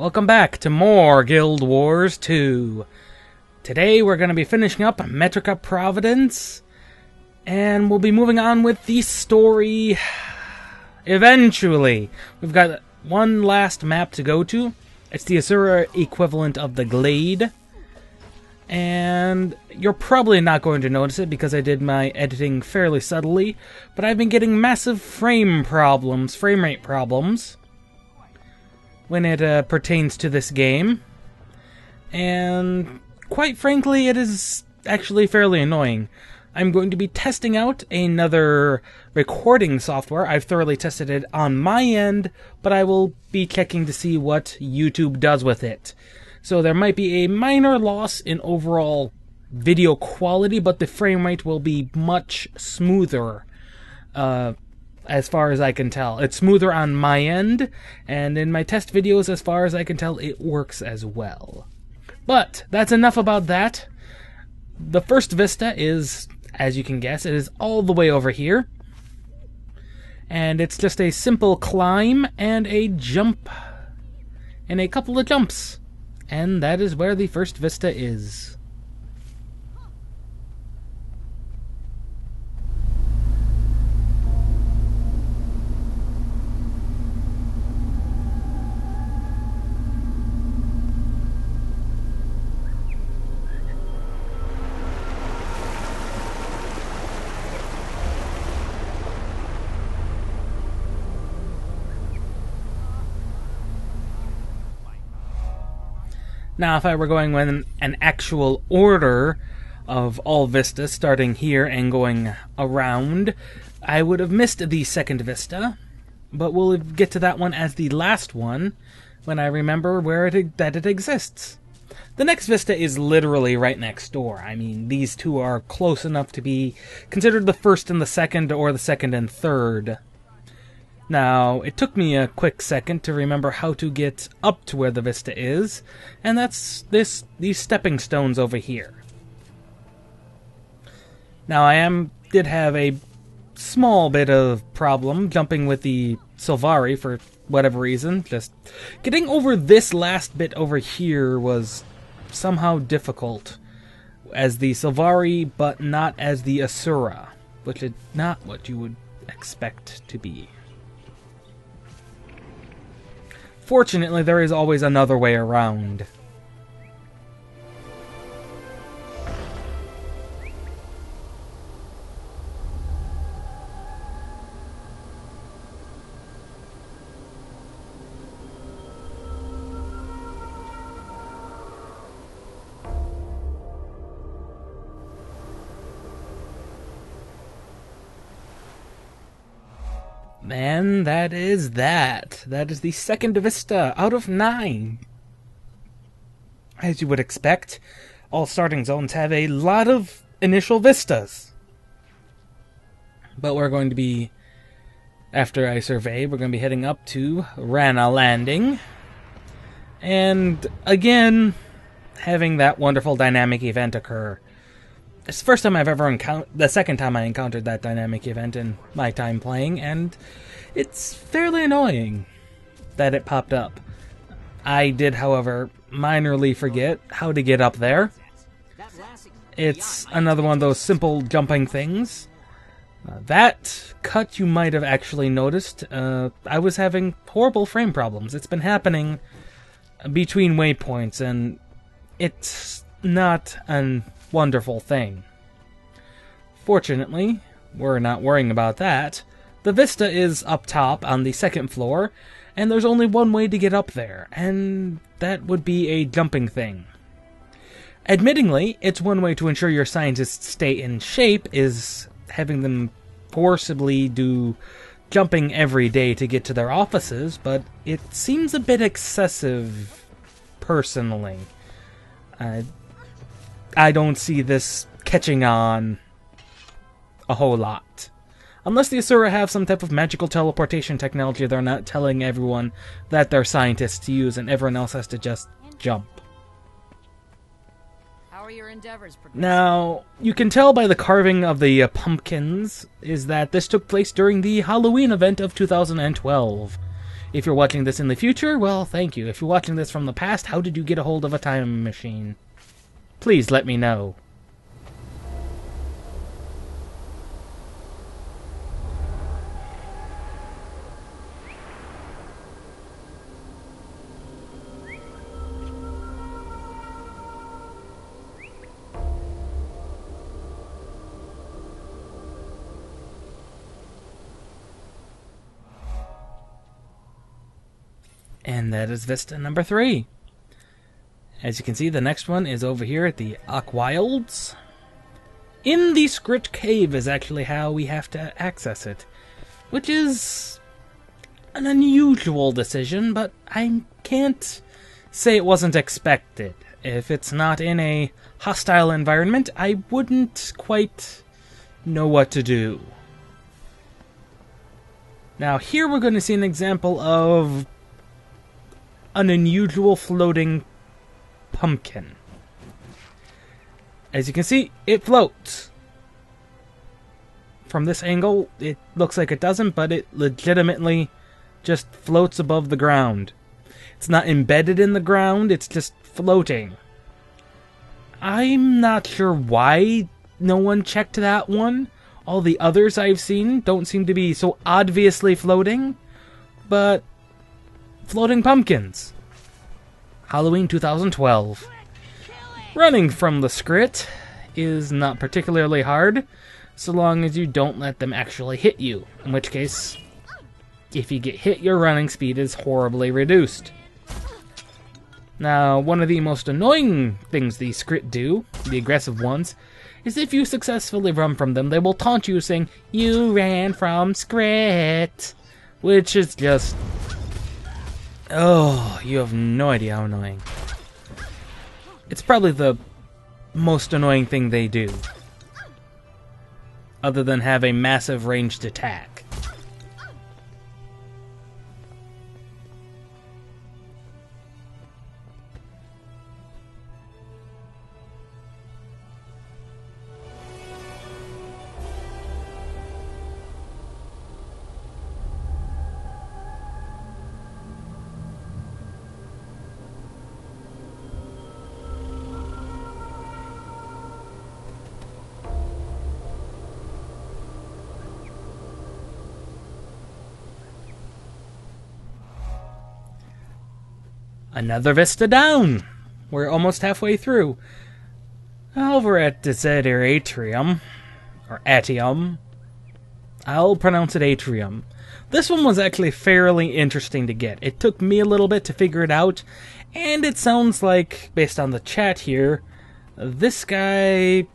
Welcome back to more Guild Wars 2. Today we're going to be finishing up Metrica Providence, and we'll be moving on with the story eventually. We've got one last map to go to. It's the Asura equivalent of the Glade, and you're probably not going to notice it because I did my editing fairly subtly, but I've been getting massive frame rate problems, when it pertains to this game, and quite frankly it is actually fairly annoying. I'm going to be testing out another recording software. I've thoroughly tested it on my end, but I will be checking to see what YouTube does with it. So there might be a minor loss in overall video quality, but the frame rate will be much smoother. As far as I can tell. It's smoother on my end, and in my test videos, as far as I can tell, it works as well. But that's enough about that. The first vista is, as you can guess, it is all the way over here. And it's just a simple climb and a jump. And a couple of jumps. And that is where the first vista is. Now, if I were going with an actual order of all vistas, starting here and going around, I would have missed the second vista, but we'll get to that one as the last one when I remember that it exists. The next vista is literally right next door. I mean, these two are close enough to be considered the first and the second, or the second and third. Now, it took me a quick second to remember how to get up to where the vista is, and that's these stepping stones over here. Now, I did have a small bit of problem jumping with the Sylvari for whatever reason. Just getting over this last bit over here was somehow difficult as the Sylvari, but not as the Asura, which is not what you would expect to be. Fortunately, there is always another way around. And that is that. That is the second vista out of 9. As you would expect, all starting zones have a lot of initial vistas. But we're going to be, after I survey, we're going to be heading up to Rana Landing. And again, having that wonderful dynamic event occur. It's the first time I've ever encountered, the second time I encountered that dynamic event in my time playing, and it's fairly annoying that it popped up. I did, however, minorly forget how to get up there. It's another one of those simple jumping things. That cut you might have actually noticed. I was having horrible frame problems. It's been happening between waypoints, and it's not an wonderful thing. Fortunately, we're not worrying about that. The vista is up top on the second floor, and there's only one way to get up there, and that would be a jumping thing. Admittingly, it's one way to ensure your scientists stay in shape is having them forcibly do jumping every day to get to their offices, but it seems a bit excessive, personally. I don't see this catching on a whole lot. Unless the Asura have some type of magical teleportation technology they're not telling everyone that they're scientists to use, and everyone else has to just jump. How are your endeavors progressing? Now, you can tell by the carving of the pumpkins is that this took place during the Halloween event of 2012. If you're watching this in the future, well, thank you. If you're watching this from the past, how did you get a hold of a time machine? Please let me know. And that is Vista number 3. As you can see, the next one is over here at the Wilds. In the Scrit Cave is actually how we have to access it, which is an unusual decision, but I can't say it wasn't expected. If it's not in a hostile environment, I wouldn't quite know what to do. Now, here we're going to see an example of an unusual floating pumpkin. As you can see, it floats. From this angle, it looks like it doesn't, but it legitimately just floats above the ground. It's not embedded in the ground, it's just floating. I'm not sure why no one checked that one. All the others I've seen don't seem to be so obviously floating, but floating pumpkins. Halloween 2012. Running from the Scrit is not particularly hard, so long as you don't let them actually hit you. In which case, if you get hit, your running speed is horribly reduced. Now, one of the most annoying things the Scrit do, the aggressive ones, is if you successfully run from them, they will taunt you saying, "You ran from Scrit," which is just... oh, you have no idea how annoying. It's probably the most annoying thing they do, other than have a massive ranged attack. Another Vista down! We're almost halfway through. Over at Desert Atrium, or Atium, I'll pronounce it Atrium. This one was actually fairly interesting to get. It took me a little bit to figure it out, and it sounds like, based on the chat here, this guy...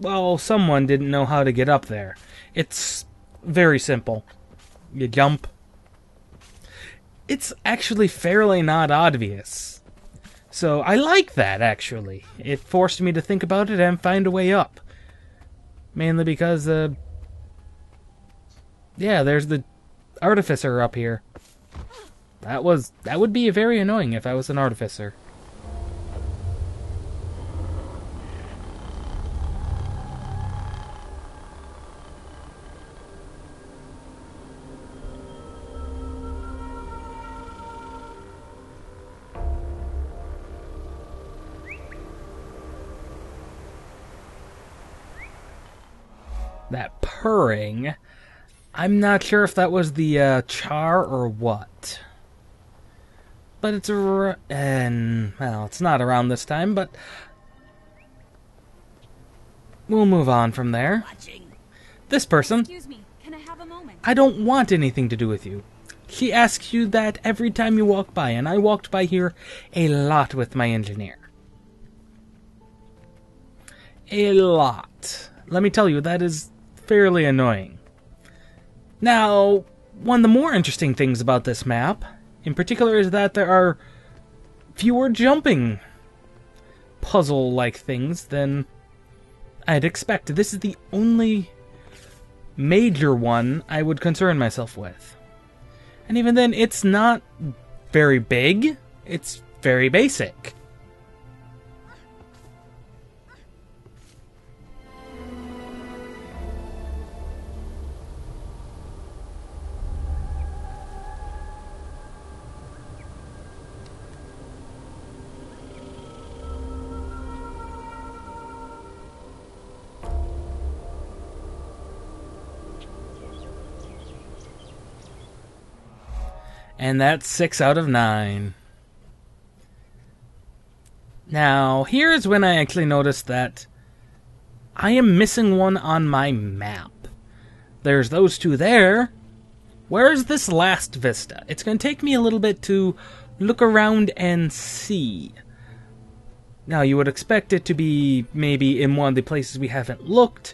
well, someone didn't know how to get up there. It's very simple. You jump. It's actually fairly not obvious. So I like that, actually. It forced me to think about it and find a way up. Mainly because, yeah, there's the artificer up here. That would be very annoying if I was an artificer. That purring, I'm not sure if that was the char or what. But it's and well, it's not around this time, but we'll move on from there. This person, Excuse me, can I have a moment? I don't want anything to do with you. She asks you that every time you walk by, and I walked by here a lot with my engineer. A lot. Let me tell you, that is fairly annoying. Now, one of the more interesting things about this map, in particular, is that there are fewer jumping puzzle-like things than I'd expect. This is the only major one I would concern myself with. And even then, it's not very big, it's very basic. And that's 6 out of 9. Now, here's when I actually noticed that I am missing one on my map. There's those two there. Where's this last vista? It's going to take me a little bit to look around and see. Now, you would expect it to be maybe in one of the places we haven't looked,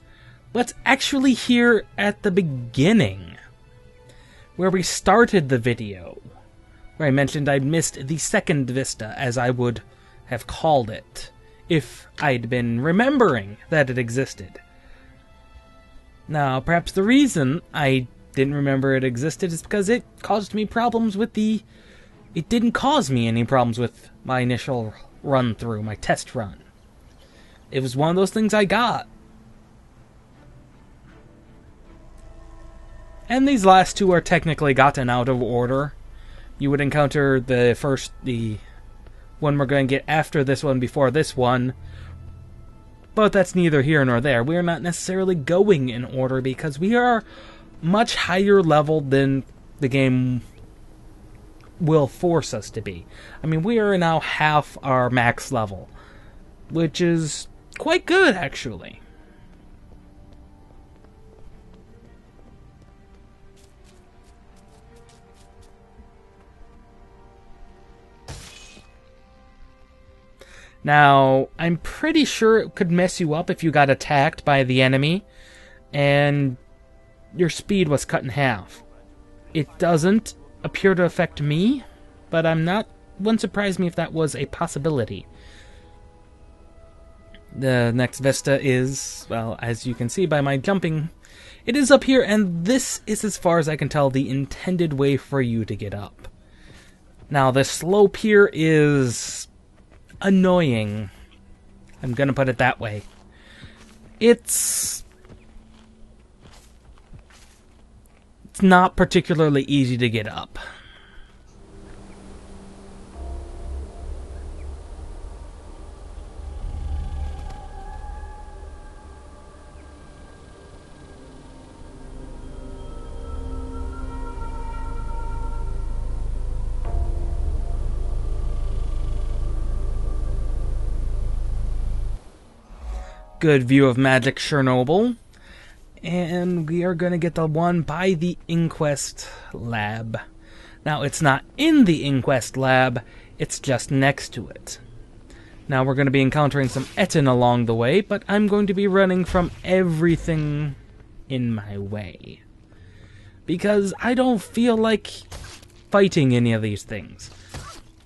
but it's actually here at the beginning, where we started the video, where I mentioned I'd missed the second vista, as I would have called it, if I'd been remembering that it existed. Now, perhaps the reason I didn't remember it existed is because it caused me problems with the... It didn't cause me any problems with my initial run through, my test run. It was one of those things I got. And these last two are technically gotten out of order. You would encounter the one we're going to get after this one before this one. But that's neither here nor there. We are not necessarily going in order because we are much higher level than the game will force us to be. I mean, we are now half our max level, which is quite good, actually. Now, I'm pretty sure it could mess you up if you got attacked by the enemy and your speed was cut in half. It doesn't appear to affect me, but wouldn't surprise me if that was a possibility. The next vista is, well, as you can see by my jumping, it is up here, and this is, as far as I can tell, the intended way for you to get up. Now, the slope here is annoying. I'm gonna put it that way. It's not particularly easy to get up. Good view of Magic Chernobyl. And we are going to get the one by the Inquest Lab. Now, it's not in the Inquest Lab, it's just next to it. Now, we're going to be encountering some Etten along the way, but I'm going to be running from everything in my way. Because I don't feel like fighting any of these things.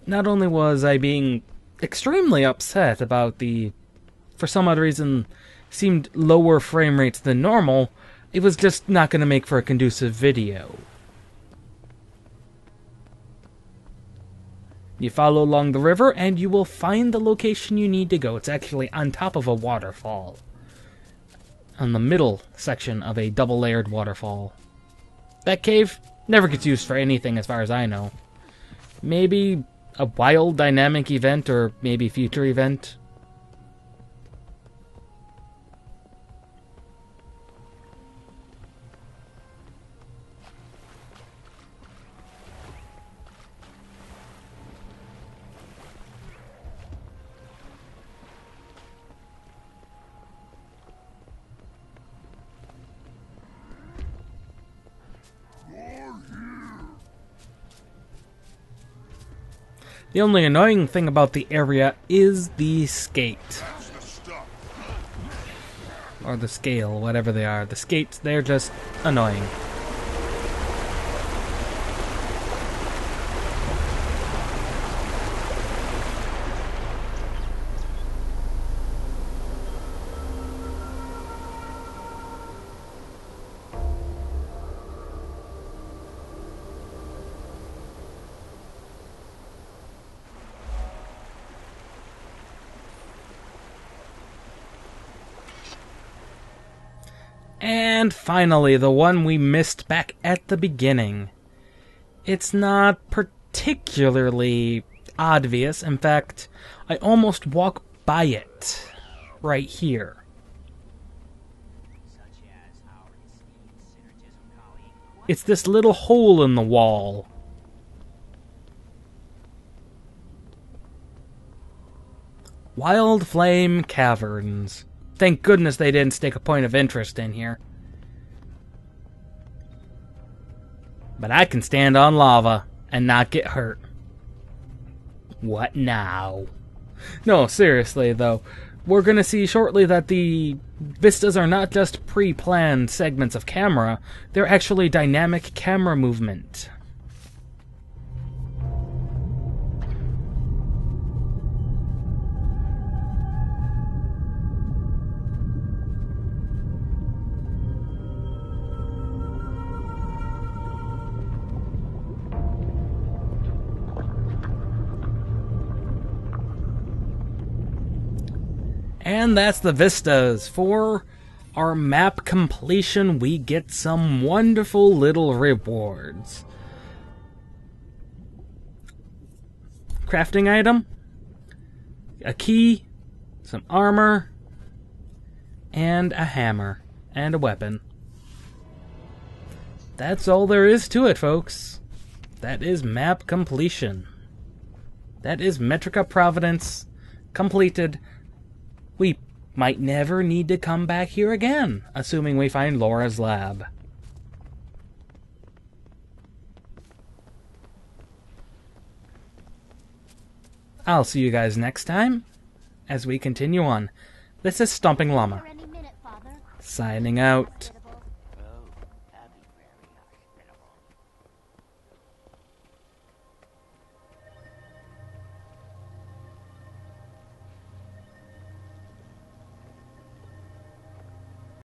Not only was I being extremely upset about the, for some odd reason, seemed lower frame rates than normal, it was just not going to make for a conducive video. You follow along the river and you will find the location you need to go. It's actually on top of a waterfall. On the middle section of a double-layered waterfall. That cave never gets used for anything as far as I know. Maybe a wild dynamic event or maybe future event. The only annoying thing about the area is the skate. Or the scale, whatever they are. The skates, they're just annoying. And finally, the one we missed back at the beginning. It's not particularly obvious. In fact, I almost walk by it right here. It's this little hole in the wall. Wild Flame Caverns. Thank goodness they didn't stick a point of interest in here. But I can stand on lava and not get hurt. What now? No, seriously though. We're going to see shortly that the vistas are not just pre-planned segments of camera, they're actually dynamic camera movement. And that's the vistas. For our map completion, we get some wonderful little rewards. Crafting item, a key, some armor, and a hammer, and a weapon. That's all there is to it, folks. That is map completion. That is Metrica Providence completed. We might never need to come back here again, assuming we find Laura's lab. I'll see you guys next time as we continue on. This is Stomping Llama, signing out.